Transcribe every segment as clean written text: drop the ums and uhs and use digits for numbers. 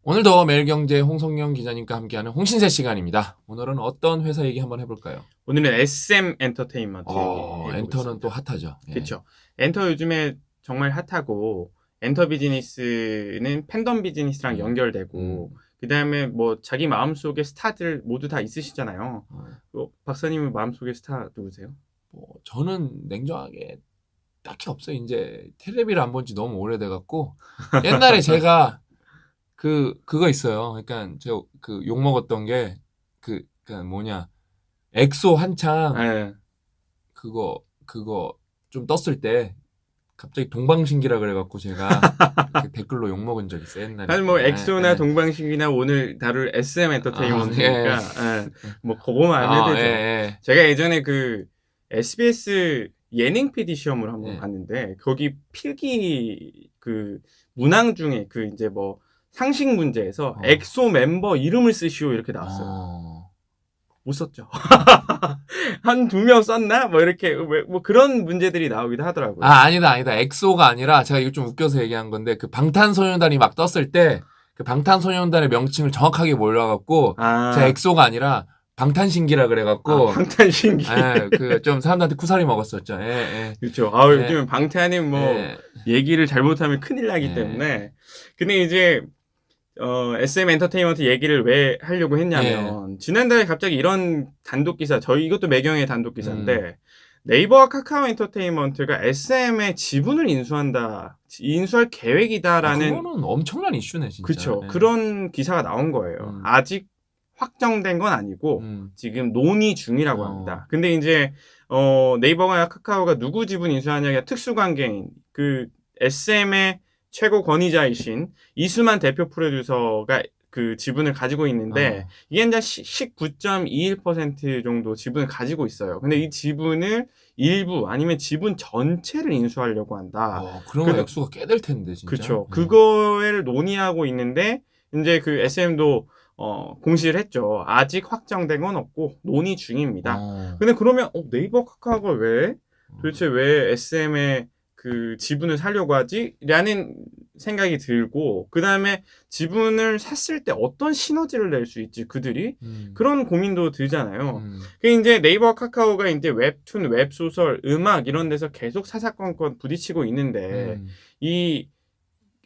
오늘도 매일경제 홍성영 기자님과 함께하는 홍신세 시간입니다. 오늘은 어떤 회사 얘기 한번 해볼까요? 오늘은 SM 엔터테인먼트 얘기해 엔터는 보겠습니다. 또 핫하죠. 예. 그렇죠. 엔터 요즘에 정말 핫하고 엔터 비즈니스는 팬덤 비즈니스랑 연결되고 그다음에 뭐 자기 마음속에 스타들 모두 다 있으시잖아요. 박사님은 마음속에 스타 누구세요? 저는 냉정하게 딱히 없어요. 이제 텔레비를 안 본 지 너무 오래돼갖고 옛날에 제가 그거 있어요. 그러니까 제가 그 욕 먹었던 게 그러니까 뭐냐 엑소 한창 예. 그거 좀 떴을 때 갑자기 동방신기라 그래갖고 제가 그 댓글로 욕 먹은 적 있어요. 옛날에. 사실 뭐 예, 엑소나 예. 동방신기나 오늘 다룰 SM 엔터테인먼트니까 예. 뭐 그거만 알면 되죠. 예. 제가 예전에 그 SBS 예능 PD 시험을 한번 예. 봤는데 거기 필기 그 문항 중에 그 이제 뭐 상식 문제에서 엑소 멤버 이름을 쓰시오 이렇게 나왔어요. 못 썼죠. 한 2명 썼나? 뭐 이렇게 뭐 그런 문제들이 나오기도 하더라고요. 아니다. 엑소가 아니라 제가 이거 좀 웃겨서 얘기한 건데 그 방탄소년단이 막 떴을 때 그 방탄소년단의 명칭을 정확하게 몰라갖고 제가 엑소가 아니라 방탄신기라 그래갖고 방탄신기. 그 좀 사람들한테 쿠사리 먹었었죠. 예. 그렇죠. 요즘은 방탄은 뭐 얘기를 잘못하면 큰일 나기 때문에. 근데 이제 SM 엔터테인먼트 얘기를 왜 하려고 했냐면 지난달에 갑자기 이런 단독 기사, 이것도 매경의 단독 기사인데 네이버와 카카오 엔터테인먼트가 SM의 지분을 인수할 계획이다라는 그거는 엄청난 이슈네 진짜. 그렇죠. 그런 기사가 나온 거예요. 아직 확정된 건 아니고 지금 논의 중이라고 합니다. 근데 이제 네이버와 카카오가 누구 지분 인수하냐가 특수관계인 그 SM의 최고 권위자이신 이수만 대표 프로듀서가 그 지분을 가지고 있는데 이게 이제 19.21% 정도 지분을 가지고 있어요. 근데 이 지분을 일부 아니면 지분 전체를 인수하려고 한다. 그러면 액수가 꽤 될 텐데 진짜. 그렇죠. 그거를 논의하고 있는데 이제 그 SM도 공시를 했죠. 아직 확정된 건 없고 논의 중입니다. 근데 그러면 네이버 카카오가 도대체 왜 SM의 그 지분을 사려고 하지? 라는 생각이 들고 그 다음에 지분을 샀을 때 어떤 시너지를 낼 수 있지 그들이? 그런 고민도 들잖아요. 그 이제 네이버 카카오가 이제 웹툰, 웹소설, 음악 이런 데서 계속 사사건건 부딪히고 있는데 이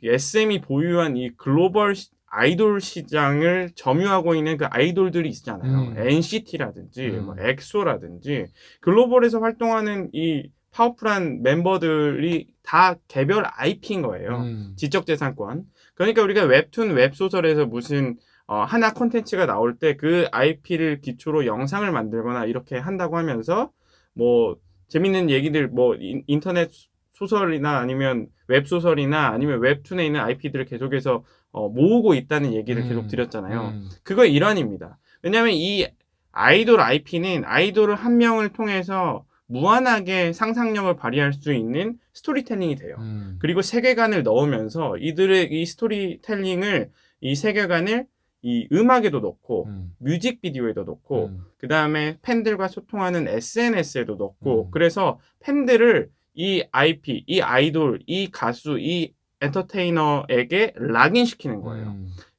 SM이 보유한 이 글로벌 아이돌 시장을 점유하고 있는 그 아이돌들이 있잖아요. NCT라든지 뭐 엑소라든지 글로벌에서 활동하는 이 파워풀한 멤버들이 다 개별 IP인 거예요. 지적재산권. 그러니까 우리가 웹툰, 웹소설에서 무슨 하나 콘텐츠가 나올 때 그 IP를 기초로 영상을 만들거나 이렇게 한다고 하면서 뭐 재밌는 얘기들 뭐 인터넷 소설이나 아니면 웹소설이나 아니면 웹툰에 있는 IP들을 계속해서 모으고 있다는 얘기를 계속 드렸잖아요. 그거의 일환입니다. 왜냐하면 이 아이돌 IP는 아이돌을 한 명을 통해서 무한하게 상상력을 발휘할 수 있는 스토리텔링이 돼요. 그리고 세계관을 넣으면서 이들의 이 스토리텔링을 이 세계관을 이 음악에도 넣고 뮤직비디오에도 넣고 그 다음에 팬들과 소통하는 SNS에도 넣고 그래서 팬들을 이 IP, 이 아이돌, 이 가수, 이 엔터테이너에게 락인시키는 거예요.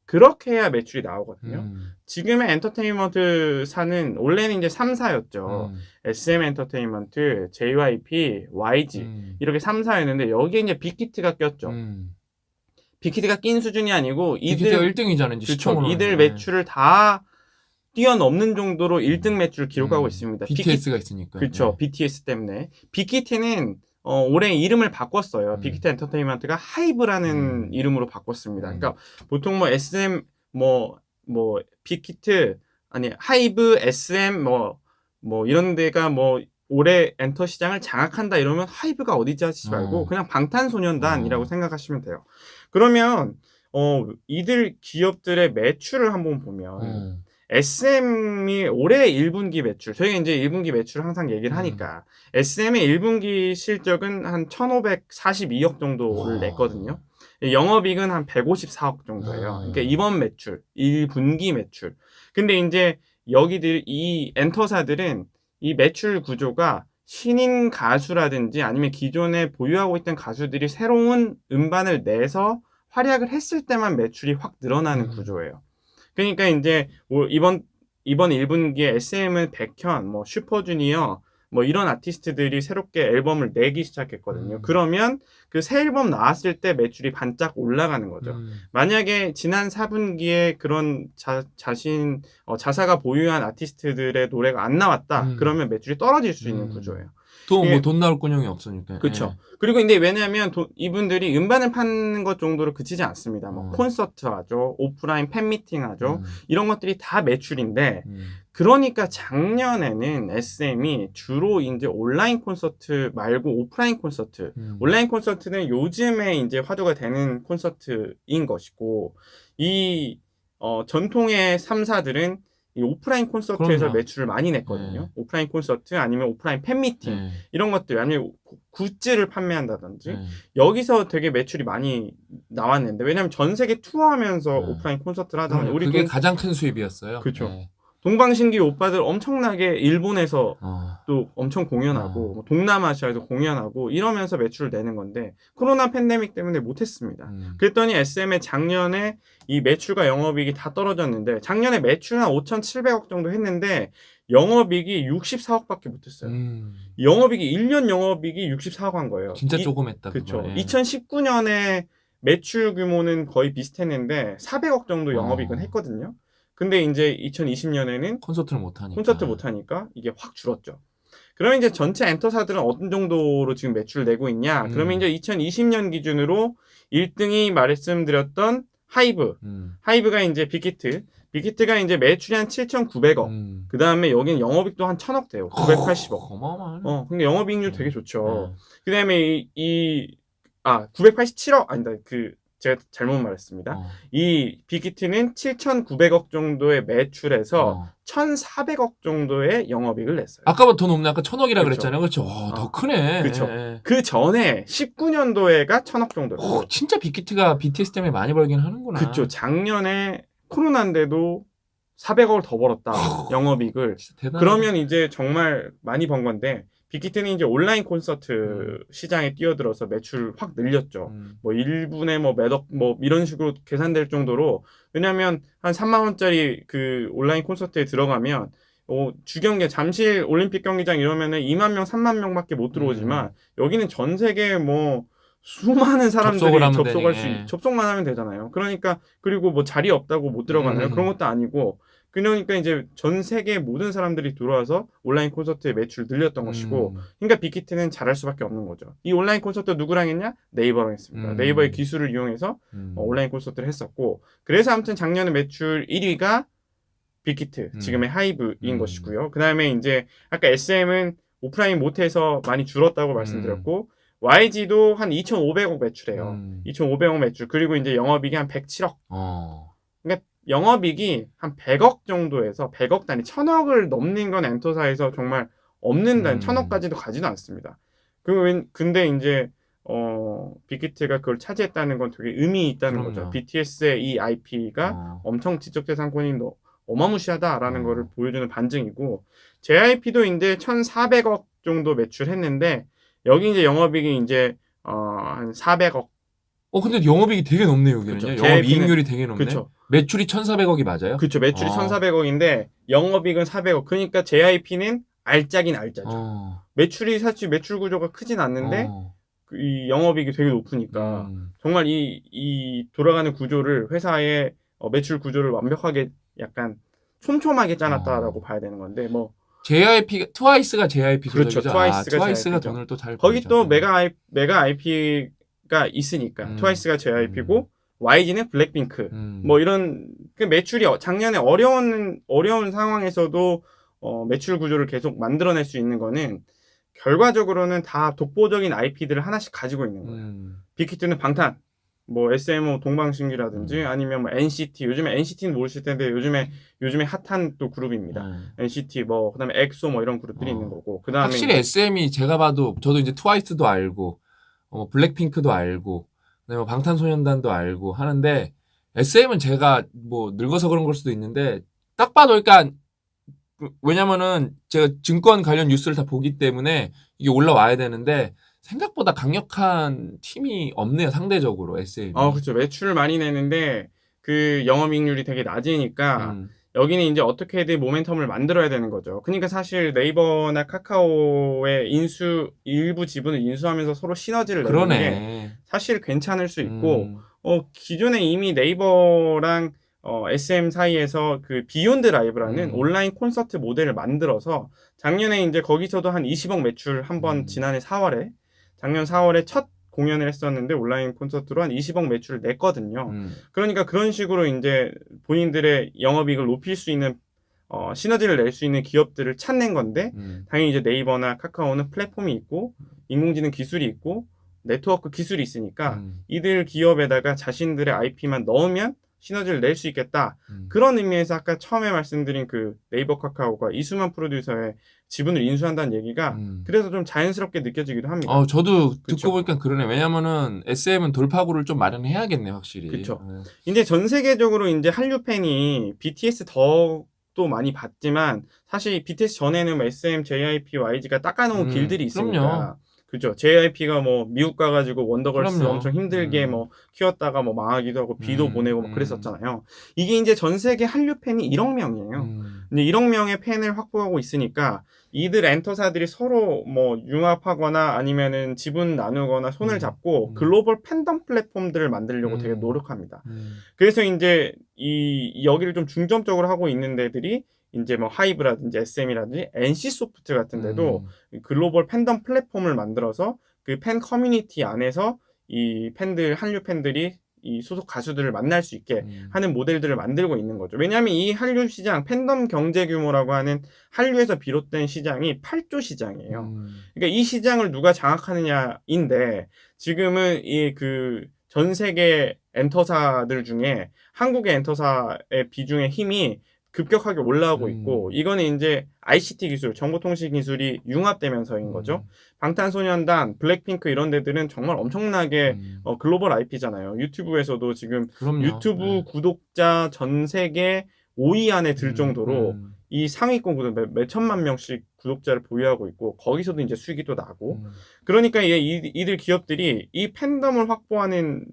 그렇게 해야 매출이 나오거든요. 지금의 엔터테인먼트사는 원래는 이제 3사였죠. SM 엔터테인먼트, JYP, YG 이렇게 3사였는데 여기에 이제 빅히트가 꼈죠. 빅히트가 낀 수준이 아니고 빅히트가 1등이잖아요. 그렇죠. 이들 매출을 다 뛰어넘는 정도로 1등 매출을 기록하고 있습니다. BTS가 있으니까. 그렇죠. BTS 때문에. 빅히트는 올해 이름을 바꿨어요. 빅히트 엔터테인먼트가 하이브라는 이름으로 바꿨습니다. 그러니까 보통 뭐 SM 뭐 빅히트 아니 하이브 SM 뭐 이런 데가 뭐 올해 엔터 시장을 장악한다 이러면 하이브가 어디지 하시지 말고 그냥 방탄소년단이라고 생각하시면 돼요. 그러면 이들 기업들의 매출을 한번 보면 SM이 올해 1분기 매출, 저희가 이제 1분기 매출을 항상 얘기를 하니까 SM의 1분기 실적은 한 1,542억 정도를 냈거든요. 영업이익은 한 154억 정도예요. 그러니까 이번 매출, 1분기 매출. 근데 이제 이 엔터사들은 이 매출 구조가 신인 가수라든지 아니면 기존에 보유하고 있던 가수들이 새로운 음반을 내서 활약을 했을 때만 매출이 확 늘어나는 음. 구조예요. 그러니까 이제 이번 1분기에 SM은 백현, 뭐 슈퍼주니어 뭐 이런 아티스트들이 새롭게 앨범을 내기 시작했거든요. 그러면 그 새 앨범 나왔을 때 매출이 반짝 올라가는 거죠. 만약에 지난 4분기에 그런 자사가 보유한 아티스트들의 노래가 안 나왔다. 그러면 매출이 떨어질 수 있는 구조예요. 또 예. 뭐 돈 나올 군형이 없으니까. 그렇죠. 그리고 근데 왜냐하면 이분들이 음반을 파는 것 정도로 그치지 않습니다. 뭐 콘서트 하죠, 오프라인 팬미팅 하죠. 이런 것들이 다 매출인데, 그러니까 작년에는 SM이 주로 이제 온라인 콘서트 말고 오프라인 콘서트, 온라인 콘서트는 요즘에 이제 화두가 되는 콘서트인 것이고, 이 전통의 3사들은 이 오프라인 콘서트에서 그럼요. 매출을 많이 냈거든요. 오프라인 콘서트 아니면 오프라인 팬미팅 이런 것들 아니면 굿즈를 판매한다든지 여기서 되게 매출이 많이 나왔는데, 왜냐면 전 세계 투어하면서 오프라인 콘서트를 하잖아요. 우리 그게 가장 큰 수입이었어요. 그렇죠. 동방신기 오빠들 엄청나게 일본에서 또 엄청 공연하고 뭐 동남아시아에서 공연하고 이러면서 매출을 내는 건데, 코로나 팬데믹 때문에 못했습니다. 그랬더니 SM의 작년에 이 매출과 영업이익이 다 떨어졌는데, 작년에 매출 한 5,700억 정도 했는데 영업이익이 64억밖에 못했어요. 영업이익이 1년 영업이익이 64억 한 거예요. 진짜 조금 했다. 그렇죠. 2019년에 매출 규모는 거의 비슷했는데 400억 정도 영업이익은 했거든요. 근데 이제 2020년에는 콘서트를 못 하니까 이게 확 줄었죠. 그러면 이제 전체 엔터사들은 어느 정도로 지금 매출을 내고 있냐? 그러면 이제 2020년 기준으로 1등이 말씀드렸던 하이브. 하이브가 이제 빅히트가 이제 매출이 한 7,900억. 그 다음에 여기는 영업이익도 한 1,000억 돼요. 980억. 어마어마하네. 근데 영업이익률 되게 좋죠. 그 다음에 987억, 아니다. 제가 잘못 말했습니다. 이 빅히트는 7,900억 정도의 매출에서 1,400억 정도의 영업이익을 냈어요. 아까보다 더 높네. 아까 1,000억이라 그렇죠. 그랬잖아요. 그렇죠. 더 크네. 그렇죠. 그 전에 19년도에가 1,000억 정도였고. 진짜 빅히트가 BTS 때문에 많이 벌긴 하는구나. 그렇죠. 작년에 코로나인데도 400억을 더 벌었다. 영업이익을. 그러면 이제 정말 많이 번 건데, 빅히트는 이제 온라인 콘서트 시장에 뛰어들어서 매출 확 늘렸죠. 뭐 1분에 뭐 매억 뭐 이런 식으로 계산될 정도로. 왜냐면 한 3만 원짜리 그 온라인 콘서트에 들어가면 주경기 잠실 올림픽 경기장 이러면은 2만 명, 3만 명밖에 못 들어오지만 여기는 전 세계 뭐 수많은 사람들이 접속만 하면 되잖아요. 그러니까 그리고 뭐 자리 없다고 못 들어가나요? 그런 것도 아니고. 그러니까 이제 전 세계 모든 사람들이 들어와서 온라인 콘서트의 매출 늘렸던 것이고, 그러니까 빅히트는 잘할 수밖에 없는 거죠. 이 온라인 콘서트 누구랑 했냐? 네이버랑 했습니다. 네이버의 기술을 이용해서 온라인 콘서트를 했었고, 그래서 아무튼 작년에 매출 1위가 빅히트, 지금의 하이브인 것이고요. 그 다음에 이제 아까 SM은 오프라인 못해서 많이 줄었다고 말씀드렸고, YG도 한 2,500억 매출해요. 2,500억 매출. 그리고 이제 영업이익이 한 107억. 그러니까 영업이익이 한 100억 정도에서 100억 단위, 1,000억을 넘는 건 엔터사에서 정말 없는 단위, 1,000억까지도 가지도 않습니다. 근데 이제 빅히트가 그걸 차지했다는 건 되게 의미 있다는 거죠. BTS의 이 IP가 엄청 지적재산권이 어마무시하다라는 거를 보여주는 반증이고, JYP도 이제 1,400억 정도 매출했는데 여기 이제 영업이익이 이제 한 400억. 근데 영업이익이 되게 높네요, 여기는요. 그렇죠. 영업이익률이 되게 높네. 그렇죠. 매출이 1,400억이 맞아요? 그렇죠. 매출이 1,400억인데 영업이익은 400억. 그러니까 JYP는 알짜긴 알짜죠. 매출이 사실 매출 구조가 크진 않는데 이 영업이익이 되게 높으니까 정말 이 돌아가는 구조를, 회사의 매출 구조를 완벽하게 약간 촘촘하게 짜놨다라고 봐야 되는 건데, 뭐 트와이스가 JYP 그렇죠. 소속이죠. 트와이스가 돈을 또 잘 거기 벌죠. 또 메가 IP가 있으니까 트와이스가 JYP고 YG는 블랙핑크. 뭐 이런 그 매출이 작년에 어려운 상황에서도 매출 구조를 계속 만들어낼 수 있는 거는 결과적으로는 다 독보적인 IP들을 하나씩 가지고 있는 거예요. 빅히트는 방탄, 뭐 SM 동방신기라든지 아니면 뭐 NCT, 요즘에 NCT는 모르실 텐데 요즘에 핫한 또 그룹입니다. NCT 뭐 그다음에 엑소 뭐 이런 그룹들이 있는 거고. 그다음에 확실히 SM이 제가 봐도, 저도 이제 트와이스도 알고 블랙핑크도 알고 그다음에 방탄소년단도 알고 하는데, SM은 제가 뭐 늙어서 그런 걸 수도 있는데 딱 봐도, 그러니까 왜냐면은 제가 증권 관련 뉴스를 다 보기 때문에 이게 올라와야 되는데 생각보다 강력한 팀이 없네요, 상대적으로 SM이. 그렇죠. 매출을 많이 내는데 그 영업이익률이 되게 낮으니까 음. 여기는 이제 어떻게든 모멘텀을 만들어야 되는 거죠. 그러니까 사실 네이버나 카카오의 일부 지분을 인수하면서 서로 시너지를 내는 게 그러네. 사실 괜찮을 수 있고, 음. 기존에 이미 네이버랑 SM 사이에서 그 비욘드 라이브라는 온라인 콘서트 모델을 만들어서 작년에 이제 거기서도 한 20억 매출 한번 지난해 4월에 작년 4월에 첫 공연을 했었는데 온라인 콘서트로 한 20억 매출을 냈거든요. 그러니까 그런 식으로 이제 본인들의 영업이익을 높일 수 있는 시너지를 낼 수 있는 기업들을 찾는 건데 당연히 이제 네이버나 카카오는 플랫폼이 있고 인공지능 기술이 있고 네트워크 기술이 있으니까 이들 기업에다가 자신들의 IP만 넣으면 시너지를 낼 수 있겠다. 그런 의미에서 아까 처음에 말씀드린 그 네이버 카카오가 이수만 프로듀서의 지분을 인수한다는 얘기가 그래서 좀 자연스럽게 느껴지기도 합니다. 저도 그쵸? 듣고 보니까 그러네. 왜냐면은 SM은 돌파구를 좀 마련해야겠네, 확실히. 그렇죠. 이제 전 세계적으로 이제 한류 팬이 BTS 더 또 많이 봤지만 사실 BTS 전에는 뭐 SM, JYP, YG가 닦아놓은 길들이 있으니까. 그럼요. 그죠. JYP가 뭐 미국 가가지고 원더걸스 그럼요. 엄청 힘들게 뭐 키웠다가 뭐 망하기도 하고 비도 보내고 막 그랬었잖아요. 이게 이제 전 세계 한류 팬이 1억 명이에요. 근데 1억 명의 팬을 확보하고 있으니까 이들 엔터사들이 서로 뭐 융합하거나 아니면은 지분 나누거나 손을 잡고 글로벌 팬덤 플랫폼들을 만들려고 되게 노력합니다. 그래서 이제 여기를 좀 중점적으로 하고 있는 데들이 이제 뭐 하이브라든지 SM이라든지 NC소프트 같은 데도 글로벌 팬덤 플랫폼을 만들어서 그 팬 커뮤니티 안에서 이 팬들, 한류 팬들이 이 소속 가수들을 만날 수 있게 하는 모델들을 만들고 있는 거죠. 왜냐하면 이 한류 시장, 팬덤 경제 규모라고 하는 한류에서 비롯된 시장이 8조 시장이에요. 그러니까 이 시장을 누가 장악하느냐인데 지금은 이 그 전 세계 엔터사들 중에 한국의 엔터사의 비중의 힘이 급격하게 올라오고 있고 이거는 이제 ICT 기술, 정보통신 기술이 융합되면서인 거죠. 방탄소년단, 블랙핑크 이런 데들은 정말 엄청나게 글로벌 IP잖아요. 유튜브에서도 지금 그럼요. 유튜브 구독자 전 세계 5위 안에 들 정도로 이 상위권 구독 몇 천만 명씩 구독자를 보유하고 있고 거기서도 이제 수익이 또 나고 그러니까 이들 기업들이 이 팬덤을 확보하는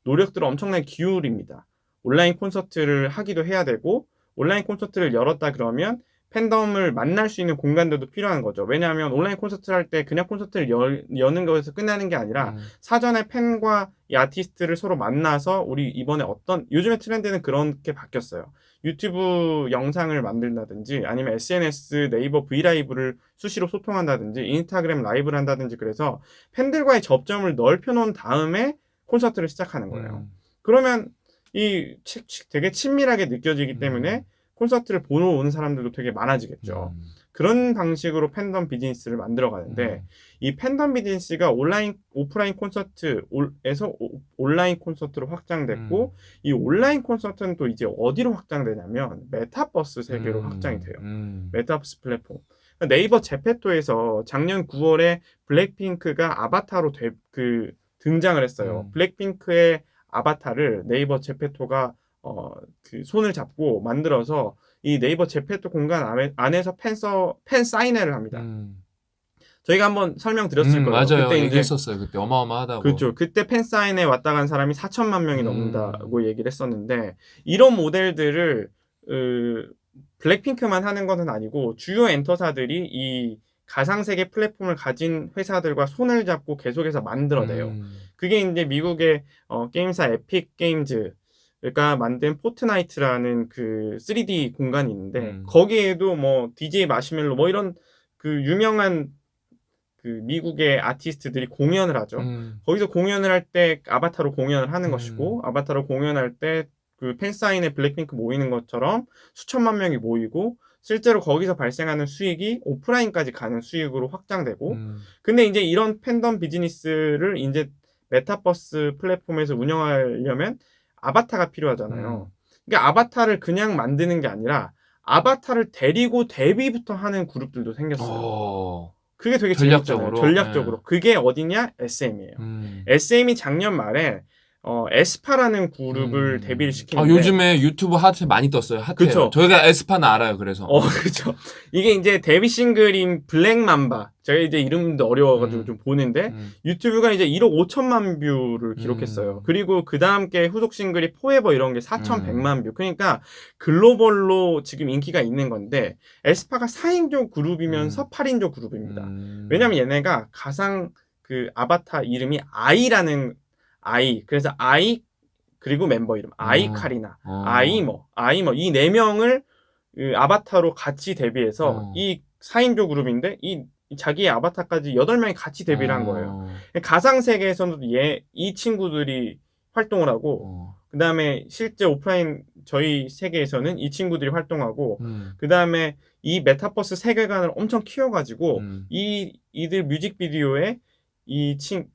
노력들을 엄청나게 기울입니다. 온라인 콘서트를 하기도 해야 되고 온라인 콘서트를 열었다 그러면 팬덤을 만날 수 있는 공간들도 필요한 거죠. 왜냐하면 온라인 콘서트를 할 때 그냥 콘서트를 여는 것에서 끝나는 게 아니라 사전에 팬과 이 아티스트를 서로 만나서 우리 이번에 요즘의 트렌드는 그렇게 바뀌었어요. 유튜브 영상을 만든다든지 아니면 SNS, 네이버 브이라이브를 수시로 소통한다든지 인스타그램 라이브를 한다든지 그래서 팬들과의 접점을 넓혀놓은 다음에 콘서트를 시작하는 거예요. 그러면 이 되게 친밀하게 느껴지기 때문에 콘서트를 보러 오는 사람들도 되게 많아지겠죠. 그런 방식으로 팬덤 비즈니스를 만들어 가는데 이 팬덤 비즈니스가 오프라인 콘서트에서 온라인 콘서트로 확장됐고 이 온라인 콘서트는 또 이제 어디로 확장되냐면 메타버스 세계로 확장이 돼요. 메타버스 플랫폼. 네이버 제페토에서 작년 9월에 블랙핑크가 아바타로 등장을 했어요. 블랙핑크의 아바타를 네이버 제페토가 그 손을 잡고 만들어서 이 네이버 제페토 공간 안에서 팬 사인회를 합니다. 저희가 한번 설명드렸을 거예요. 맞아요. 그때 얘기했었어요. 그때 어마어마하다고. 그렇죠. 그때 팬 사인회 왔다 간 사람이 4천만 명이 넘는다고 얘기를 했었는데 이런 모델들을 블랙핑크만 하는 것은 아니고 주요 엔터사들이 이 가상세계 플랫폼을 가진 회사들과 손을 잡고 계속해서 만들어내요. 그게 이제 미국의 게임사 에픽 게임즈가 만든 포트나이트라는 그 3D 공간이 있는데 거기에도 뭐 DJ 마시멜로 뭐 이런 그 유명한 그 미국의 아티스트들이 공연을 하죠. 거기서 공연을 할 때 아바타로 공연을 하는 것이고 아바타로 공연할 때 그 팬사인회 블랙핑크 모이는 것처럼 수천만 명이 모이고 실제로 거기서 발생하는 수익이 오프라인까지 가는 수익으로 확장되고 근데 이제 이런 팬덤 비즈니스를 이제 메타버스 플랫폼에서 운영하려면 아바타가 필요하잖아요. 그러니까 아바타를 그냥 만드는 게 아니라 아바타를 데리고 데뷔부터 하는 그룹들도 생겼어요. 그게 되게 전략적으로. 재밌잖아요. 전략적으로. 그게 어디냐? SM이에요. SM이 작년 말에 에스파라는 그룹을 데뷔를 아, 시키는데 요즘에 유튜브 핫에 많이 떴어요. 핫해요. 그쵸. 저희가 에스파는 알아요. 그래서. 그렇죠. 이게 이제 데뷔 싱글인 블랙맘바. 제가 이제 이름도 어려워가지고 좀 보는데 음. 유튜브가 이제 1억 5천만 뷰를 기록했어요. 그리고 그 다음 게 후속 싱글이 포에버 이런 게 4,100만 뷰. 그러니까 글로벌로 지금 인기가 있는 건데 에스파가 4인조 그룹이면서 8인조 그룹입니다. 왜냐면 얘네가 가상 그 아바타 이름이 아이라는 아이. 그래서 아이 그리고 멤버 이름 아이카리나, 아이머 이 네 명을 그 아바타로 같이 데뷔해서 이 4인조 그룹인데 이 자기의 아바타까지 8명이 같이 데뷔를 한 거예요. 가상 세계에서는 이 친구들이 활동을 하고 그다음에 실제 오프라인 저희 세계에서는 이 친구들이 활동하고 그다음에 이 메타버스 세계관을 엄청 키워가지고 이들 뮤직비디오에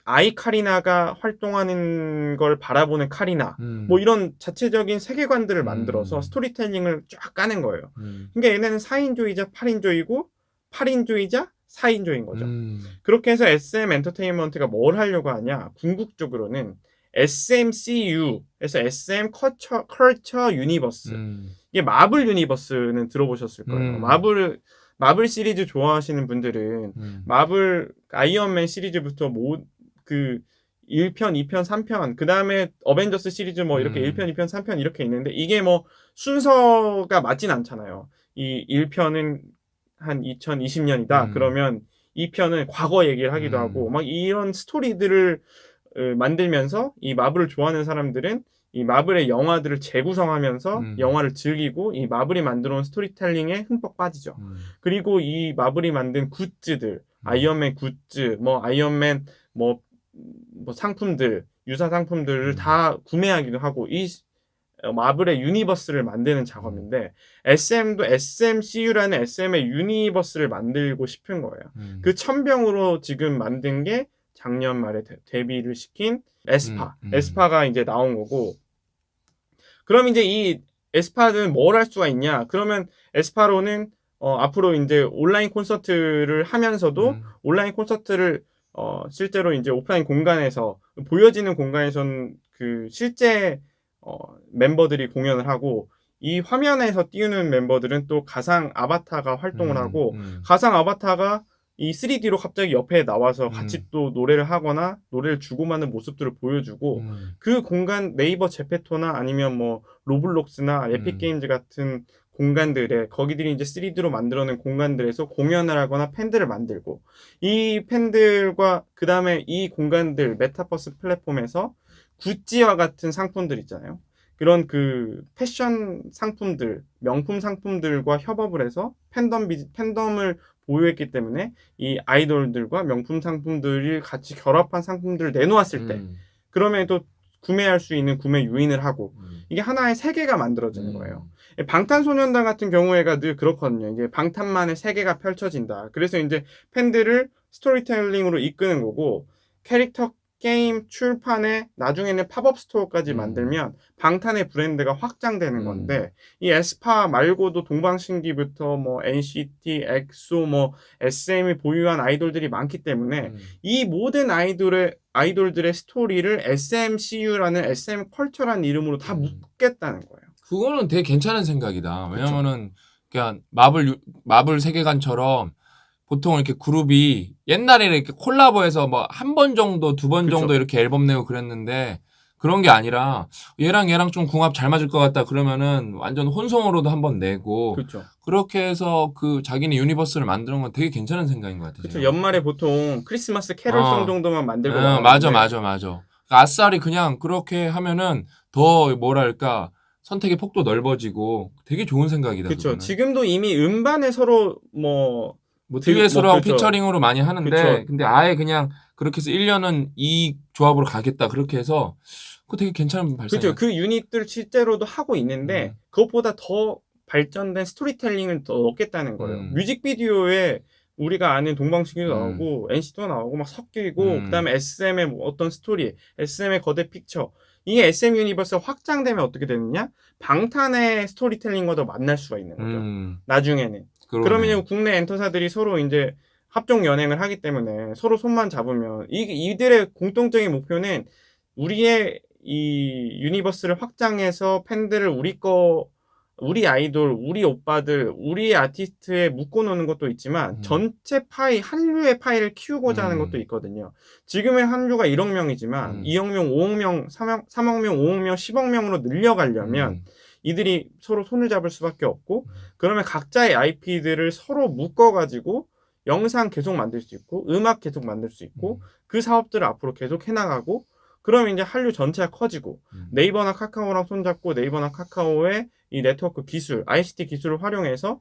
아이카리나가 활동하는 걸 바라보는 카리나 뭐 이런 자체적인 세계관들을 만들어서 스토리텔링을 쫙 까는 거예요. 그러니까 얘네는 4인조이자 8인조이고 8인조이자 4인조인 거죠. 그렇게 해서 SM 엔터테인먼트가 뭘 하려고 하냐? 궁극적으로는 SMCU에서 SM 컬처 유니버스. 이게 마블 유니버스는 들어보셨을 거예요. 마블 시리즈 좋아하시는 분들은 마블 아이언맨 시리즈부터 그 1편, 2편, 3편, 그 다음에 어벤져스 시리즈 뭐 이렇게 1편, 2편, 3편 이렇게 있는데 이게 뭐 순서가 맞진 않잖아요. 이 1편은 한 2020년이다. 그러면 2편은 과거 얘기를 하기도 하고 막 이런 스토리들을 만들면서 이 마블을 좋아하는 사람들은 이 마블의 영화들을 재구성하면서 영화를 즐기고 이 마블이 만들어온 스토리텔링에 흠뻑 빠지죠. 그리고 이 마블이 만든 굿즈들, 아이언맨 굿즈, 뭐 아이언맨 뭐 상품들, 유사 상품들을 다 구매하기도 하고 이 마블의 유니버스를 만드는 작업인데 SM도 SMCU라는 SM의 유니버스를 만들고 싶은 거예요. 그 천병으로 지금 만든 게 작년 말에 데뷔를 시킨 에스파가 이제 나온 거고 그럼 이제 이 에스파는 뭘 할 수가 있냐? 그러면 에스파로는 앞으로 이제 온라인 콘서트를 하면서도 온라인 콘서트를 실제로 이제 오프라인 공간에서 보여지는 공간에서는 그 실제 멤버들이 공연을 하고 이 화면에서 띄우는 멤버들은 또 가상 아바타가 활동을 하고 가상 아바타가 이 3D로 갑자기 옆에 나와서 같이 또 노래를 하거나 노래를 주고받는 모습들을 보여주고 그 공간 네이버 제페토나 아니면 뭐 로블록스나 에픽게임즈 같은 공간들에 거기들이 이제 3D로 만들어낸 공간들에서 공연을 하거나 팬들을 만들고 이 팬들과 그 다음에 이 공간들 메타버스 플랫폼에서 구찌와 같은 상품들 있잖아요. 그런 그 패션 상품들, 명품 상품들과 협업을 해서 팬덤을 보유했기 때문에 이 아이돌들과 명품 상품들을 같이 결합한 상품들을 내놓았을 때 그러면 또 구매할 수 있는 구매 유인을 하고 이게 하나의 세계가 만들어지는 거예요. 방탄소년단 같은 경우에가 늘 그렇거든요. 이게 방탄만의 세계가 펼쳐진다. 그래서 이제 팬들을 스토리텔링으로 이끄는 거고 캐릭터 게임 출판에 나중에는 팝업 스토어까지 만들면 방탄의 브랜드가 확장되는 건데 이 에스파 말고도 동방신기부터 뭐 NCT, 엑소, 뭐 SM이 보유한 아이돌들이 많기 때문에 이 모든 아이돌들의 스토리를 SMCU라는 SM 컬처라는 이름으로 다 묶겠다는 거예요. 그거는 되게 괜찮은 생각이다. 왜냐면은 그냥 마블 세계관처럼 보통 이렇게 그룹이 옛날에는 이렇게 콜라보해서 뭐 한 번 정도, 두 번 정도 이렇게 앨범 내고 그랬는데 그런 게 아니라 얘랑 좀 궁합 잘 맞을 것 같다 그러면은 완전 혼성으로도 한번 내고 그렇게 해서 그 자기네 유니버스를 만드는 건 되게 괜찮은 생각인 것 같아요. 그렇죠. 연말에 보통 크리스마스 캐럴송 정도만 만들고 맞아. 그러니까 아싸리 그냥 그렇게 하면은 더 뭐랄까 선택의 폭도 넓어지고 되게 좋은 생각이다. 그렇죠. 지금도 이미 음반에 서로 뭐 듀엣으로 피처링으로 많이 하는데 근데 아예 그냥 그렇게 해서 1년은 이 조합으로 가겠다 그렇게 해서 그거 되게 괜찮은 발상이에요. 그렇죠. 그 유닛들 실제로도 하고 있는데 그것보다 더 발전된 스토리텔링을 더 넣겠다는 거예요. 뮤직비디오에 우리가 아는 동방신기도 나오고 NCT도 나오고 막 섞이고 그다음에 SM의 뭐 어떤 스토리, SM의 거대 픽처 이게 SM 유니버스가 확장되면 어떻게 되느냐? 방탄의 스토리텔링과도 만날 수가 있는 거죠. 나중에는. 그러면 국내 엔터사들이 서로 이제 합종 연행을 하기 때문에 서로 손만 잡으면 이들의 공통적인 목표는 우리의 이 유니버스를 확장해서 팬들을 우리 아이돌, 우리 오빠들, 우리 아티스트에 묶어놓는 것도 있지만 전체 파이, 한류의 파이를 키우고자 하는 것도 있거든요. 지금의 한류가 1억 명이지만 2억 명, 5억 명, 3억 명, 5억 명, 10억 명으로 늘려가려면 이들이 서로 손을 잡을 수밖에 없고 그러면 각자의 IP들을 서로 묶어가지고 영상 계속 만들 수 있고 음악 계속 만들 수 있고 그 사업들을 앞으로 계속 해나가고 그러면 이제 한류 전체가 커지고 네이버나 카카오랑 손잡고 네이버나 카카오의 이 네트워크 기술, ICT 기술을 활용해서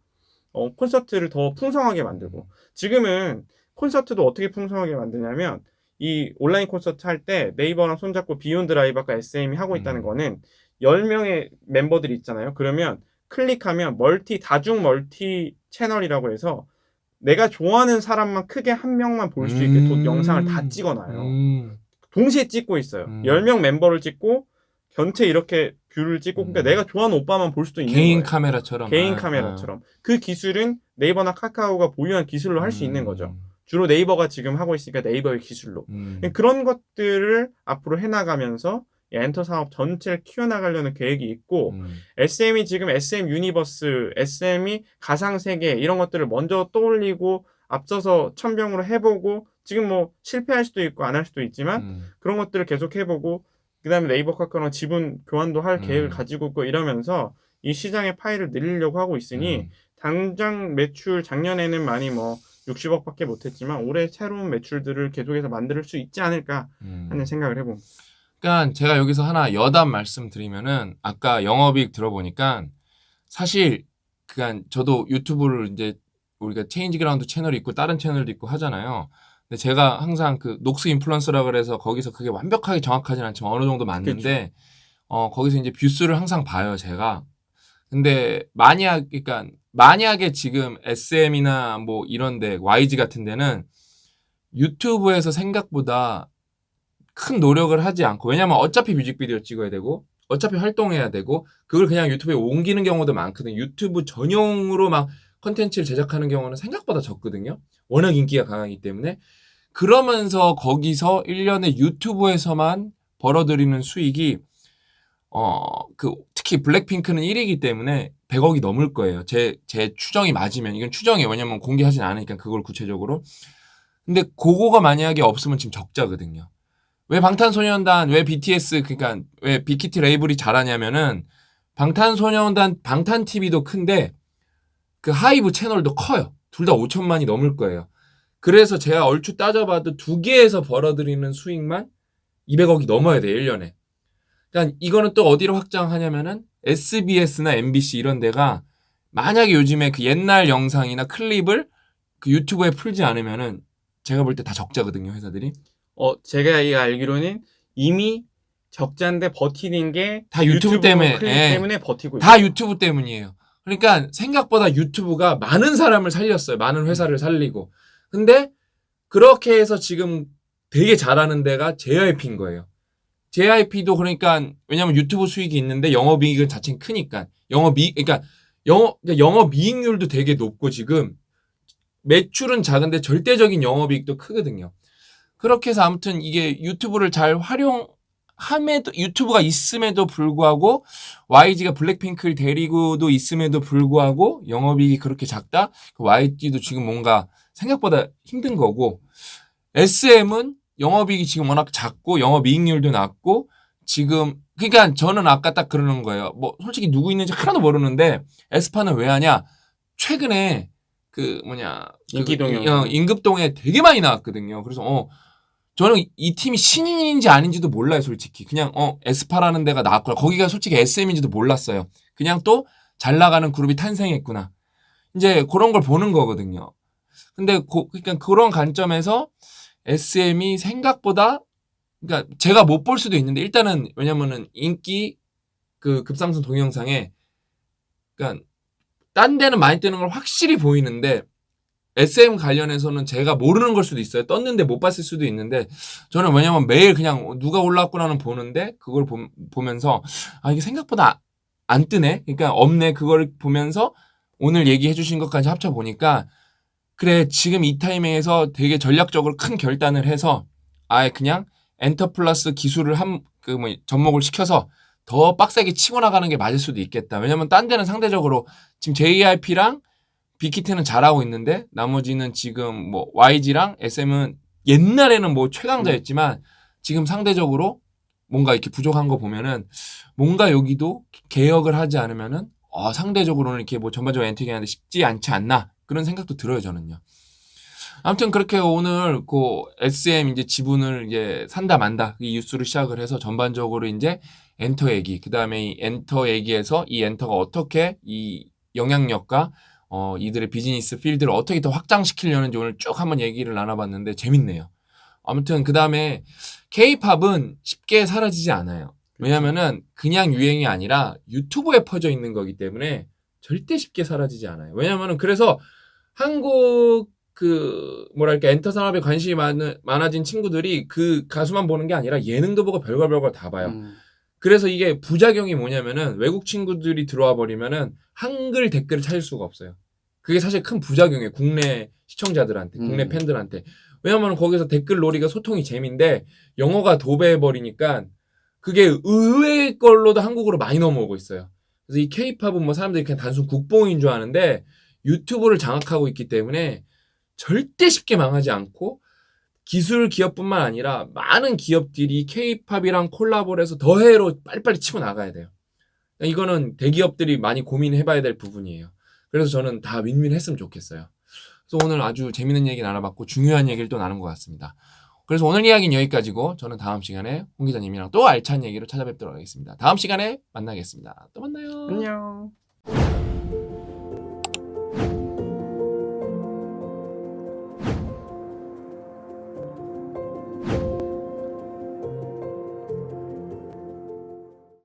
콘서트를 더 풍성하게 만들고 지금은 콘서트도 어떻게 풍성하게 만드냐면 이 온라인 콘서트 할 때 네이버랑 손잡고 비욘드 라이브가 SM이 하고 있다는 거는 10명의 멤버들이 있잖아요. 그러면 클릭하면 다중 멀티 채널이라고 해서 내가 좋아하는 사람만 크게 한 명만 볼 수 있게 영상을 다 찍어놔요. 동시에 찍고 있어요. 10명 멤버를 찍고 전체 이렇게 뷰를 찍고 그러니까 내가 좋아하는 오빠만 볼 수도 있는 개인 거예요. 카메라처럼. 개인 카메라처럼. 그 기술은 네이버나 카카오가 보유한 기술로 할 수 있는 거죠. 주로 네이버가 지금 하고 있으니까 네이버의 기술로. 그런 것들을 앞으로 해나가면서 엔터 산업 전체를 키워나가려는 계획이 있고 SM이 지금 SM 유니버스, SM이 가상세계 이런 것들을 먼저 떠올리고 앞서서 천병으로 해보고 지금 뭐 실패할 수도 있고 안 할 수도 있지만 그런 것들을 계속 해보고 그 다음에 네이버 카카오랑 지분 교환도 할 계획을 가지고 있고 이러면서 이 시장의 파이를 늘리려고 하고 있으니 당장 매출 작년에는 많이 뭐 60억밖에 못했지만 올해 새로운 매출들을 계속해서 만들 수 있지 않을까 하는 생각을 해봅니다. 그러니까 제가 여기서 하나 여담 말씀드리면은 아까 영업이익 들어보니까 사실 그간 저도 유튜브를 이제 우리가 체인지 그라운드 채널이 있고 다른 채널도 있고 하잖아요. 근데 제가 항상 그 녹스 인플루언서라 그래서 거기서 그게 완벽하게 정확하진 않지만 어느 정도 맞는데 거기서 이제 뷰수를 항상 봐요, 제가. 근데 만약에 지금 SM이나 뭐 이런데 YG 같은 데는 유튜브에서 생각보다 큰 노력을 하지 않고 왜냐면 어차피 뮤직비디오 찍어야 되고 어차피 활동해야 되고 그걸 그냥 유튜브에 옮기는 경우도 많거든요. 유튜브 전용으로 막 컨텐츠를 제작하는 경우는 생각보다 적거든요. 워낙 인기가 강하기 때문에. 그러면서 거기서 1년에 유튜브에서만 벌어들이는 수익이 특히 블랙핑크는 1위이기 때문에 100억이 넘을 거예요. 제 추정이 맞으면. 이건 추정이에요. 왜냐면 공개하진 않으니까 그걸 구체적으로. 근데 그거가 만약에 없으면 지금 적자거든요. 왜 방탄소년단, 왜 BTS, 그러니까 왜 빅히트 레이블이 잘하냐면은 방탄소년단, 방탄TV도 큰데 그 하이브 채널도 커요. 둘 다 5천만이 넘을 거예요. 그래서 제가 얼추 따져봐도 두 개에서 벌어들이는 수익만 200억이 넘어야 돼요, 1년에. 그러니까 이거는 또 어디로 확장하냐면은 SBS나 MBC 이런 데가 만약에 요즘에 그 옛날 영상이나 클립을 그 유튜브에 풀지 않으면은 제가 볼 때 다 적자거든요, 회사들이. 제가 알기로는 이미 적자인데 버티는 게 다 유튜브 때문에, 클립 때문에 버티고 다 있어요. 유튜브 때문이에요. 그러니까 생각보다 유튜브가 많은 사람을 살렸어요. 많은 회사를 살리고. 근데 그렇게 해서 지금 되게 잘하는 데가 JYP인 거예요. JYP도 그러니까 왜냐면 유튜브 수익이 있는데 영업이익은 자체는 크니까 그러니까 영업이익률도 되게 높고 지금 매출은 작은데 절대적인 영업이익도 크거든요. 그렇게 해서 아무튼 이게 유튜브를 잘 유튜브가 있음에도 불구하고 YG가 블랙핑크를 데리고도 있음에도 불구하고 영업이익이 그렇게 작다? YG도 지금 뭔가 생각보다 힘든 거고 SM은 영업이익이 지금 워낙 작고 영업이익률도 낮고 지금 그러니까 저는 아까 딱 그러는 거예요. 뭐 솔직히 누구 있는지 하나도 모르는데 에스파는 왜 하냐? 최근에 임급동에 되게 많이 나왔거든요. 그래서 저는 이 팀이 신인인지 아닌지도 몰라요, 솔직히. 그냥 에스파라는 데가 나왔구나. 거기가 솔직히 SM인지도 몰랐어요. 그냥 또 잘 나가는 그룹이 탄생했구나. 이제 그런 걸 보는 거거든요. 근데 그러니까 그런 관점에서 SM이 생각보다 그러니까 제가 못 볼 수도 있는데 일단은 왜냐면은 인기 그 급상승 동영상에 그러니까 딴 데는 많이 뜨는 걸 확실히 보이는데 SM 관련해서는 제가 모르는 걸 수도 있어요. 떴는데 못 봤을 수도 있는데 저는 왜냐면 매일 그냥 누가 올라왔구나는 보는데 그걸 보면서 이게 생각보다 안 뜨네. 그러니까 없네. 그걸 보면서 오늘 얘기해 주신 것까지 합쳐 보니까 그래 지금 이 타이밍에서 되게 전략적으로 큰 결단을 해서 아예 그냥 엔터플러스 기술을 그 뭐 접목을 시켜서 더 빡세게 치고 나가는 게 맞을 수도 있겠다. 왜냐면 딴 데는 상대적으로 지금 JYP랑 빅히트는 잘하고 있는데 나머지는 지금 뭐 YG랑 SM은 옛날에는 뭐 최강자였지만 지금 상대적으로 뭔가 이렇게 부족한 거 보면은 뭔가 여기도 개혁을 하지 않으면은 상대적으로는 이렇게 뭐 전반적으로 엔트리 하는데 쉽지 않지 않나 그런 생각도 들어요 저는요. 아무튼 그렇게 오늘 그 SM 이제 지분을 이제 산다 만다 이 뉴스를 시작을 해서 전반적으로 이제 엔터 얘기 그 다음에 이 엔터 얘기에서 이 엔터가 어떻게 이 영향력과 이들의 비즈니스 필드를 어떻게 더 확장시키려는지 오늘 쭉 한번 얘기를 나눠봤는데 재밌네요. 아무튼 그 다음에 K-팝은 쉽게 사라지지 않아요. 왜냐면은 그냥 유행이 아니라 유튜브에 퍼져 있는 거기 때문에 절대 쉽게 사라지지 않아요. 왜냐면은 그래서 한국 그 뭐랄까 엔터 산업에 관심이 많아진 친구들이 그 가수만 보는 게 아니라 예능도 보고 별걸 다 봐요. 그래서 이게 부작용이 뭐냐면은 외국 친구들이 들어와 버리면은 한글 댓글을 찾을 수가 없어요. 그게 사실 큰 부작용이에요. 국내 시청자들한테, 국내 팬들한테. 왜냐면 거기서 댓글 놀이가 소통이 재미인데 영어가 도배해 버리니까 그게 의외의 걸로도 한국으로 많이 넘어오고 있어요. 그래서 이 K-팝은 뭐 사람들이 그냥 단순 국뽕인 줄 아는데 유튜브를 장악하고 있기 때문에 절대 쉽게 망하지 않고 기술 기업뿐만 아니라 많은 기업들이 K-팝이랑 콜라보를 해서 더해로 빨리빨리 치고 나가야 돼요. 이거는 대기업들이 많이 고민해봐야 될 부분이에요. 그래서 저는 다 윈윈했으면 좋겠어요. 그래서 오늘 아주 재밌는 얘기 나눠봤고 중요한 얘기를 또 나눈 것 같습니다. 그래서 오늘 이야기는 여기까지고 저는 다음 시간에 홍 기자님이랑 또 알찬 얘기로 찾아뵙도록 하겠습니다. 다음 시간에 만나겠습니다. 또 만나요. 안녕.